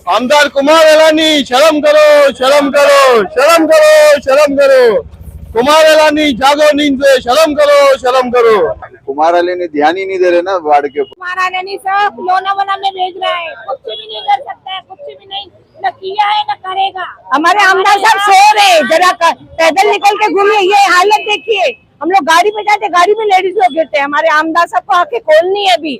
आमदार कुमार एलानी शर्म करो, शर्म करो, शर्म करो, शर्म करो। कुमार एलानी जागो नींद से, शर्म करो, शर्म करो। कुमार एलानी ध्यान ही नहीं दे रहे ना वार्ड के ऊपर। कुमार एलानी सब लोना वोना में भेज रहा है, कुछ भी नहीं कर सकता है, कुछ भी नहीं न किया है न करेगा। हमारे आमदार साहब सो रहे, जरा पैदल निकल के घूमिए, ये हालत देखिए। हम लोग गाड़ी पे जाते, गाड़ी में लेडीज लोग गिरते हैं। हमारे आमदार साहब को आके खोलनी है अभी।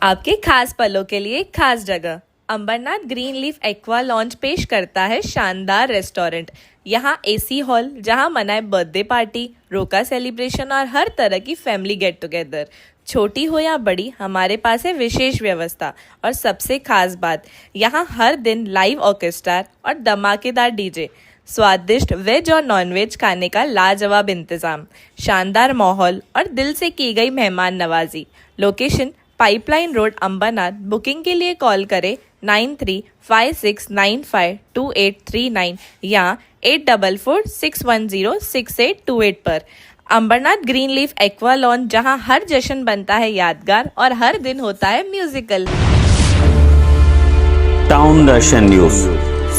आपके खास पलों के लिए खास जगह Ambernath green leaf aqua launch पेश करता है शानदार रेस्टोरेंट। यहाँ एसी हॉल जहाँ मनाए बर्थडे पार्टी, रोका सेलिब्रेशन और हर तरह की फैमिली गेट टुगेदर। छोटी हो या बड़ी, हमारे पास है विशेष व्यवस्था। और सबसे खास बात, यहाँ हर दिन लाइव ऑर्केस्ट्रा और धमाकेदार डीजे। स्वादिष्ट वेज और नॉन वेज खाने का लाजवाब इंतजाम, शानदार माहौल और दिल से की गई मेहमान नवाजी। Location pipeline road Ambernath. Booking के लिए कॉल करें 9356952839 या 8446106828 पर। Ambernath green leaf Aqua Lawn, जहां हर जश्न बनता है यादगार और हर दिन होता है म्यूजिकल। टाउन दर्शन न्यूज,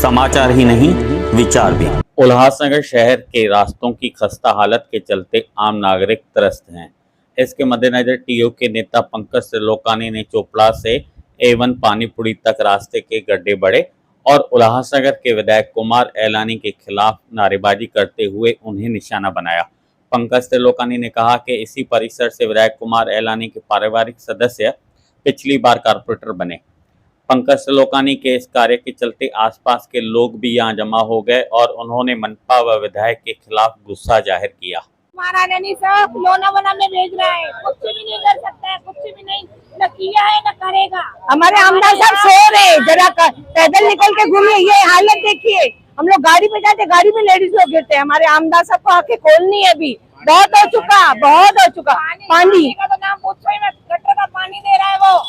समाचार ही नहीं विचार भी। उल्लासनगर शहर के रास्तों की खस्ता हालत के चलते आम नागरिक त्रस्त हैं। इसके मद्देनजर टीओ के नेता पंकज त्रिलोकानी ने चोपड़ा से A1 पानीपुरी तक रास्ते के गड्ढे बढ़े और उल्लासनगर के विधायक कुमार एलानी के खिलाफ नारेबाजी करते हुए उन्हें निशाना बनाया। पंकज त्रिलोकानी ने कहा कि इसी परिसर से विधायक कुमार एलानी के पारिवारिक सदस्य पिछली बार कारपोरेटर बने। पंकज त्रिलोकानी के इस कार्य के चलते आसपास के लोग भी यहां जमा हो गए और उन्होंने मनपा व विधायक के खिलाफ गुस्सा जाहिर किया। कुमार एलानी सब लोना वोना में भेज रहा है, कुछ भी नहीं कर सकता है, कुछ भी नहीं न किया है न करेगा। हमारे आमदार साहब सो रहे, जरा पैदल निकल के घूमिए, ये हालत देखिए। हम लोग गाड़ी पे जाते, गाड़ी में लेडीज लोग गिरते हैं। हमारे आमदार साहब को आके खोलनी है अभी। बहुत हो चुका, बहुत हो चुका। पानी का तो नाम पूछो ही मत, गटर का पानी दे रहा है वो।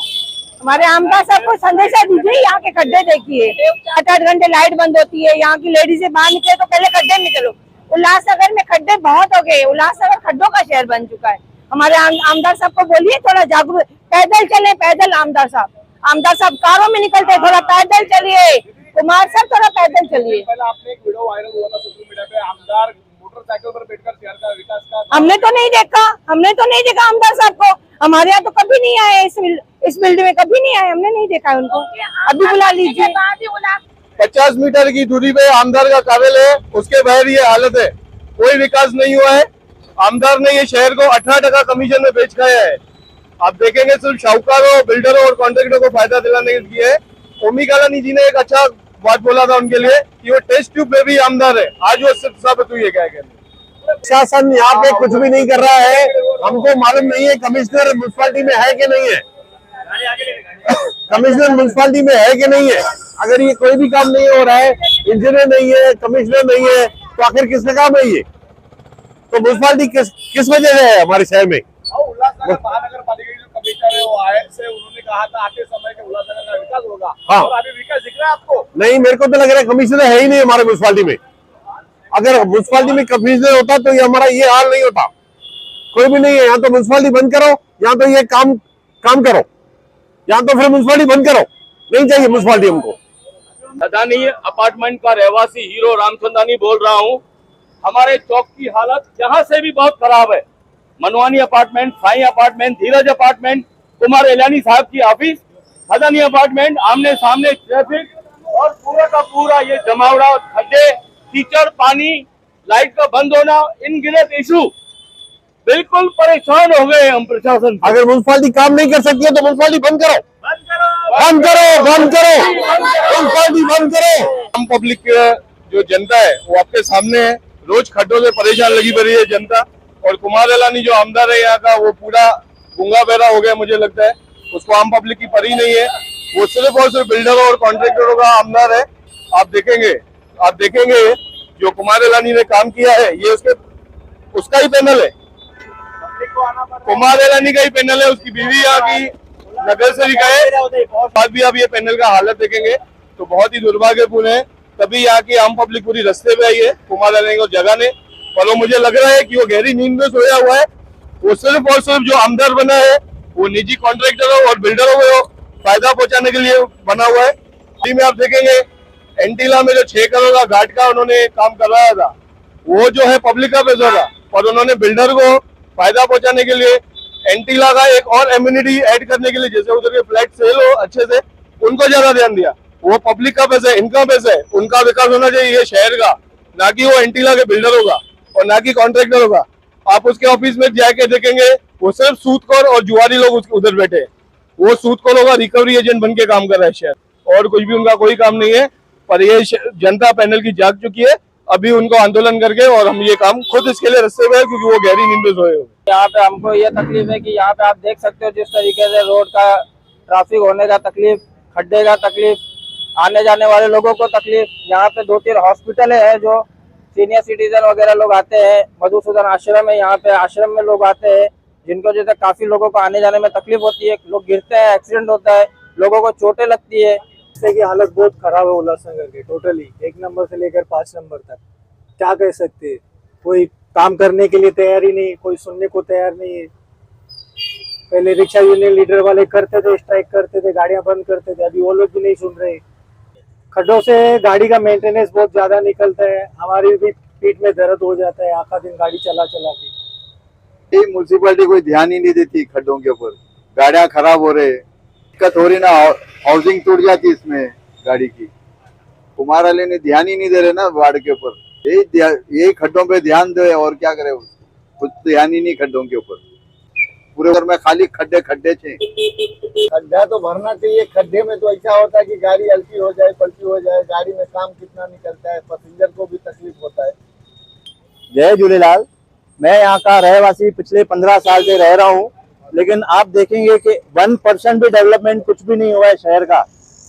हमारे आमदार साहब को संदेशा दीजिए, यहाँ के खड्डे देखिए, 8-8 घंटे लाइट बंद होती है। यहाँ की लेडीज बाहर निकले तो पहले खड्डे में चलो। उल्लासनगर में खड्डे बहुत हो गए, उल्लासनगर खड्डों का शहर बन चुका है। हमारे आमदार साहब को बोलिए थोड़ा जागरूक, पैदल चले, पैदल। आमदार साहब कारों में निकलते, थोड़ा पैदल चलिए। कुमार साहब थोड़ा पैदल चलिए। आपने एक वीडियो वायरल हुआ था सोशल मीडिया पे, आमदार मोटरसाइकिल पर बैठकर शहर का विकास का। हमने तो नहीं देखा आमदार साहब को। हमारे यहाँ तो कभी नहीं आए, इस फील्ड में कभी नहीं आए, हमने नहीं देखा उनको। अभी बुला लीजिए। 50 मीटर की दूरी पे आमदार का कार्यालय है, उसके बाहर ये हालत है। कोई विकास नहीं हुआ है। आमदार ने ये शहर को 18% कमीशन में बेच खाया है। आप देखेंगे सिर्फ शाहूकारों, बिल्डरों और कॉन्ट्रैक्टरों को फायदा दिलाने के लिए। ओमी कालानी जी ने एक अच्छा बात बोला था उनके लिए कि वो टेस्ट ट्यूब में भी आमदार है। आज वो सिर्फ साबित हुई है। क्या कहते, शासन यहाँ पे कुछ भी नहीं कर रहा है। हमको मालूम नहीं है कमिश्नर म्युनिसिपालिटी में है कि नहीं है, कमिश्नर म्युनिसिपालिटी में है कि नहीं है। अगर ये कोई भी काम नहीं हो रहा है, इंजीनियर नहीं है, कमिश्नर नहीं है, तो आखिर किसका काम है ये? तो म्युनिसिपालिटी किस वजह से है हमारे शहर में? उल्लासनगर महानगर पालिका जो कमिश्नर है वो आए से उन्होंने कहा था आते समय के उल्लासनगर का विकास होगा। हाँ। और अभी विकास दिख रहा है आपको? नहीं, मेरे को तो लग रहा है कमिश्नर है ही नहीं हमारे म्युनिसिपालिटी में। अगर म्युनिसिपालिटी में कमिश्नर होता तो ये हमारा ये हाल नहीं होता। कोई भी नहीं है यहाँ, तो म्युनिसिपालिटी बंद करो, यहाँ तो ये काम करो, यहाँ तो फिर म्युनिसिपालिटी बंद करो। नहीं चाहिए म्युनिसिपालिटी हमको। अदानी अपार्टमेंट का रहवासी हीरो रामचंदानी बोल रहा हूँ। हमारे चौक की हालत यहाँ से भी बहुत खराब है। मनवानी अपार्टमेंट, साई अपार्टमेंट, धीरज अपार्टमेंट, कुमार एलानी साहब की ऑफिस, अदानी अपार्टमेंट, आमने सामने ट्रैफिक और पूरा का पूरा ये जमावड़ा, खड्डे, कीचड़, पानी, लाइट का बंद होना, इनगिनत इशू। बिल्कुल परेशान हो गए हम प्रशासन। अगर म्युनिसिपालिटी काम नहीं कर सकती है तो म्युनिसिपालिटी बंद करो, म्युनिसिपालिटी बंद करो। आम पब्लिक जो जनता है वो आपके सामने है। रोज खड्डों से परेशान लगी पड़ी है जनता। और कुमार एलानी जो आमदार है यहाँ का, वो पूरा गूंगा बहरा हो गया मुझे लगता है। उसको आम पब्लिक की परी नहीं है। वो सिर्फ और सिर्फ बिल्डरों और कॉन्ट्रैक्टरों का आमदार है। आप देखेंगे जो कुमार एलानी ने काम किया है, ये उसका ही पैनल है। कुमार एलानी का ही पैनल है। उसकी बीवी यहाँ की नगर सेविका है। बाद भी आप ये पैनल का हालत देखेंगे तो बहुत ही दुर्भाग्यपूर्ण है। तभी यहाँ की आम पब्लिक पूरी रास्ते पे आई है कुमार एलानी को जगाने। पर वो मुझे लग रहा है कि वो गहरी नींद में सोया हुआ है। वो सिर्फ और सिर्फ जो आमदार बना है वो निजी कॉन्ट्रैक्टरों और बिल्डरों को फायदा पहुंचाने के लिए बना हुआ है। दिल्ली में आप देखेंगे एंटीला में जो 6 करोड़ का घाट का उन्होंने काम करवाया था, वो जो है पब्लिक का पैसा था, और उन्होंने बिल्डर को फायदा पहुंचाने के लिए एंटीला का एक और एम्यूनिटी ऐड करने के लिए, जैसे उधर के फ्लैट सेल हो अच्छे से, उनको ज्यादा ध्यान दिया। वो पब्लिक का पैसा है, इनका पैसा है, उनका विकास होना चाहिए शहर का, ना कि वो एंटीला के बिल्डर होगा और ना कि कॉन्ट्रैक्टर होगा। आप उसके ऑफिस में जाके देखेंगे वो सिर्फ सूदखोर और जुआरी लोग उधर बैठे हैं। वो सूदखोरों का रिकवरी एजेंट बन के काम कर रहा है शहर, और कुछ भी उनका कोई काम नहीं है। पर ये जनता पैनल की जाग चुकी है, अभी उनको आंदोलन करके, और हम ये काम खुद इसके लिए रस्ते में है, क्योंकि वो गहरी नींद में सोए हुए। यहाँ पे हमको ये तकलीफ है कि यहाँ पे आप देख सकते हो जिस तरीके से रोड का ट्रैफिक होने का तकलीफ, खड्डे का तकलीफ, आने जाने वाले लोगों को तकलीफ। यहाँ पे 2-3 हॉस्पिटल है जो सीनियर सिटीजन वगैरह लोग आते हैं। मधुसूदन आश्रम है, यहाँ पे आश्रम में लोग आते हैं जिनको जैसे काफी लोगों को आने जाने में तकलीफ होती है। लोग गिरते हैं, एक्सीडेंट होता है, लोगों को चोटें लगती है। की हालत बहुत खराब है उल्लासनगर की, टोटली 1 नंबर से लेकर 5 नंबर तक। क्या कह सकते हैं, कोई काम करने के लिए तैयार ही नहीं, कोई सुनने को तैयार नहीं है। पहले रिक्शा यूनियन लीडर वाले करते थे, स्ट्राइक करते थे, गाड़ियां बंद करते थे, अभी वो लोग भी नहीं सुन रहे। खड्डों से गाड़ी का मेंटेनेंस बहुत ज्यादा निकलता है, हमारी भी पीठ में दर्द हो जाता है आखा दिन गाड़ी चला चला के। म्यूनसिपैलिटी कोई ध्यान ही नहीं देती खड्डों के ऊपर, गाड़ियां खराब हो रहे, दिक्कत हो रही ना, हाउसिंग टूट जाती इसमें गाड़ी की। कुमार वाले ने ध्यान ही नहीं दे रहे ना वार्ड के ऊपर, यही खड्डों पे ध्यान दे, और क्या करे, कुछ ध्यान ही नहीं खड्डों के ऊपर। पूरे घर में खाली खड्डे खड्डे थे। खड्डा तो भरना चाहिए, खड्डे में तो ऐसा होता है कि गाड़ी हल्की हो जाए, पलटी हो जाए, गाड़ी में काम कितना निकलता है, पैसेंजर को भी तकलीफ होता है। जय झूलेलाल। मैं यहाँ का रहवासी पिछले 15 साल से रह रहा हूँ, लेकिन आप देखेंगे कि 1% भी डेवलपमेंट कुछ भी नहीं हुआ है शहर का।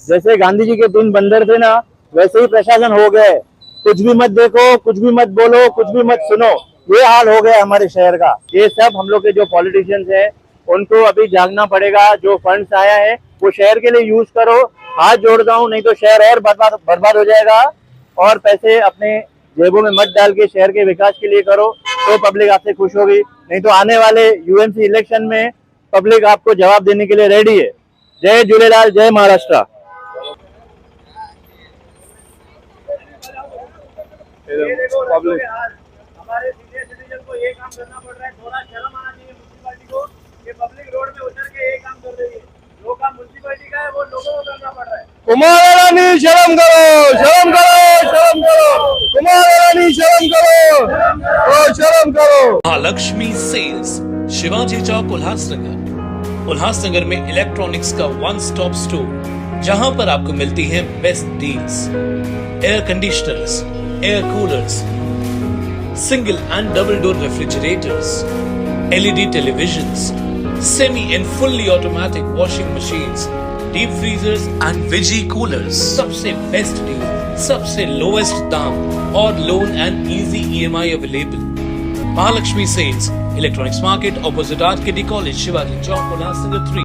जैसे गांधी जी के 3 बंदर थे ना, वैसे ही प्रशासन हो गए। कुछ भी मत देखो, कुछ भी मत बोलो, कुछ भी मत सुनो, ये हाल हो गया हमारे शहर का। ये सब हम लोग के जो पॉलिटिशियंस हैं उनको अभी जागना पड़ेगा। जो फंड्स आया है वो शहर के लिए यूज करो। हाथ जोड़ता हूँ, नहीं तो शहर और बर्बाद हो जाएगा। और पैसे अपने जेबों में मत डाल के शहर के विकास के लिए करो, तो पब्लिक आपसे खुश होगी। नहीं तो आने वाले यूएमसी इलेक्शन में पब्लिक आपको जवाब देने के लिए रेडी है। जय झूलेलाल, जय महाराष्ट्र। हमारे सीनियर सिटीजन को ये काम करना पड़ रहा है, थोड़ा शर्म आना चाहिए म्यूनसिपैलिटी को कि पब्लिक रोड में उतर के ये काम कर रही है। जो काम म्यूनसिपैलिटी का है वो लोगों को करना पड़ रहा है। कुमार शर्म करो, शर्म करो, शर्म करो, कुमार शर्म करो, शर्म करो। महालक्ष्मी सेल्स, शिवाजी चौक, उल्लासनगर। उल्लासनगर में इलेक्ट्रॉनिक्स का 1 स्टॉप स्टोर, जहां पर आपको मिलती है best deals. Air conditioners, air coolers, single and double door refrigerators, LED televisions, semi and fully automatic washing machines, deep freezers and visi coolers. सबसे बेस्ट डील, सबसे लोएस्ट दाम और loan and easy EMI available. Mahalakshmi sales, electronics market, opposite RKT college, Shivaji chowk, Ulhasnagar 3।